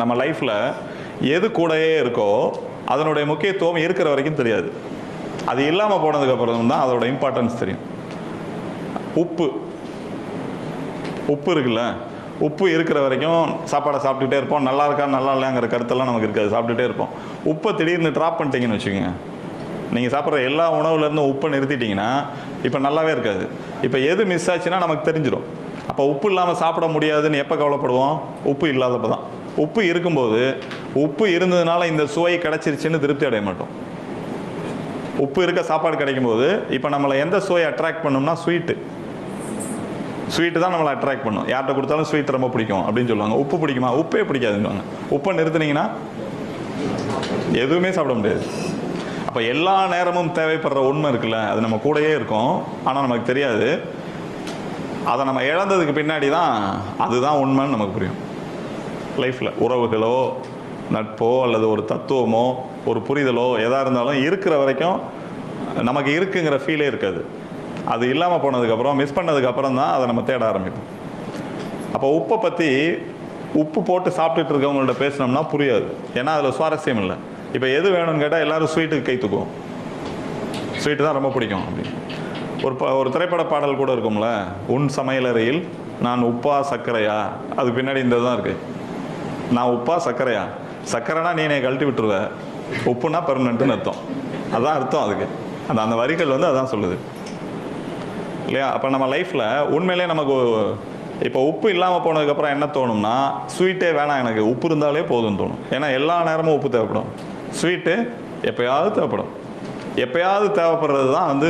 நம்ம லைஃப்பில் எது கூடயே இருக்கோ அதனுடைய முக்கியத்துவம் இருக்கிற வரைக்கும் தெரியாது. அது இல்லாமல் போனதுக்கப்புறம் தான் அதோட இம்பார்ட்டன்ஸ் தெரியும். உப்பு இருக்குல்ல, உப்பு இருக்கிற வரைக்கும் சாப்பாடை சாப்பிட்டுட்டே இருப்போம். நல்லா இருக்கா நல்லா இல்லைங்கிற கருத்தெல்லாம் நமக்கு இருக்காது, சாப்பிட்டுட்டே இருப்போம். உப்பை திடீர்னு ட்ராப் பண்ணிட்டீங்கன்னு வச்சுக்கோங்க, நீங்கள் சாப்பிட்ற எல்லா உணவுலேருந்தும் உப்பை நிறுத்திட்டிங்கன்னா இப்போ நல்லாவே இருக்காது. இப்போ எது மிஸ் ஆச்சுன்னா நமக்கு தெரிஞ்சிடும். அப்போ உப்பு இல்லாமல் சாப்பிட முடியாதுன்னு எப்போ கவலைப்படுவோம்? உப்பு இல்லாதப்போ தான். உப்பு இருக்கும்போது, உப்பு இருந்ததுனால இந்த சுவை கிடச்சிருச்சுன்னு திருப்தி அடைய மாட்டோம். உப்பு இருக்க சாப்பாடு கிடைக்கும்போது இப்போ நம்மளை எந்த சுவை அட்ராக்ட் பண்ணோம்னா ஸ்வீட்டு தான் நம்மளை அட்ராக்ட் பண்ணும். யார்கிட்ட கொடுத்தாலும் ஸ்வீட் ரொம்ப பிடிக்கும் அப்படின்னு சொல்லுவாங்க. உப்பு பிடிக்குமா? உப்பே பிடிக்காதுன்னு. உப்பை நிறுத்தினீங்கன்னா எதுவுமே சாப்பிட முடியாது. அப்போ எல்லா நேரமும் தேவைப்படுற உண்மை இருக்குல்ல, அது நம்ம கூடயே இருக்கும், ஆனால் நமக்கு தெரியாது. அதை நம்ம இழந்ததுக்கு பின்னாடி தான் அதுதான் உண்மைன்னு நமக்கு புரியும். லைஃப்பில் உறவுகளோ நட்போ அல்லது ஒரு தத்துவமோ ஒரு புரிதலோ எதாக இருந்தாலும் இருக்கிற வரைக்கும் நமக்கு இருக்குங்கிற ஃபீலே இருக்காது. அது இல்லாமல் போனதுக்கப்புறம், மிஸ் பண்ணதுக்கப்புறம் தான் அதை நம்ம தேட ஆரம்பிப்போம். அப்போ உப்பை பற்றி, உப்பு போட்டு சாப்பிட்டுட்டு இருக்கவங்கள்ட்ட பேசினோம்னா புரியாது. ஏன்னா அதில் சுவாரஸ்யம் இல்லை. இப்போ எது வேணும்னு கேட்டால் எல்லோரும் ஸ்வீட்டுக்கு கை தூக்குவோம். ஸ்வீட்டு தான் ரொம்ப பிடிக்கும் அப்படின்னு. ஒரு திரைப்பட பாடல் கூட இருக்கும்ல, உன் சமையலறையில் நான் உப்பா சர்க்கரையா, அதுக்கு பின்னாடி இந்த தான் இருக்குது. நான் உப்பா சர்க்கரையா, சர்க்கரைனா நீ என்னை கழட்டி விட்டுருவேன், உப்புனா பெர்மனண்ட்டுன்னு அர்த்தம். அதுதான் அர்த்தம் அதுக்கு. அந்த வரிகள் அதான் சொல்லுது இல்லையா? அப்போ நம்ம லைஃப்பில் உண்மையிலே நமக்கு இப்போ உப்பு இல்லாமல் போனதுக்கப்புறம் என்ன தோணும்னா, ஸ்வீட்டே வேணாம் எனக்கு, உப்பு இருந்தாலே போதும்னு தோணும். ஏன்னா எல்லா நேரமும் உப்பு தேவைப்படும். ஸ்வீட்டு எப்போயாவது தேவைப்படும். எப்போயாவது தேவைப்படுறது தான்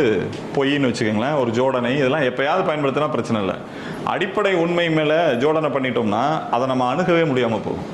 பொய்ன்னு வச்சுக்கோங்களேன். ஒரு ஜோடனை இதெல்லாம் எப்போயாவது பயன்படுத்தினா பிரச்சனை இல்லை. அடிப்படை உண்மை மேலே ஜோடனை பண்ணிட்டோம்னா அதை நம்ம அணுகவே முடியாமல் போகும்.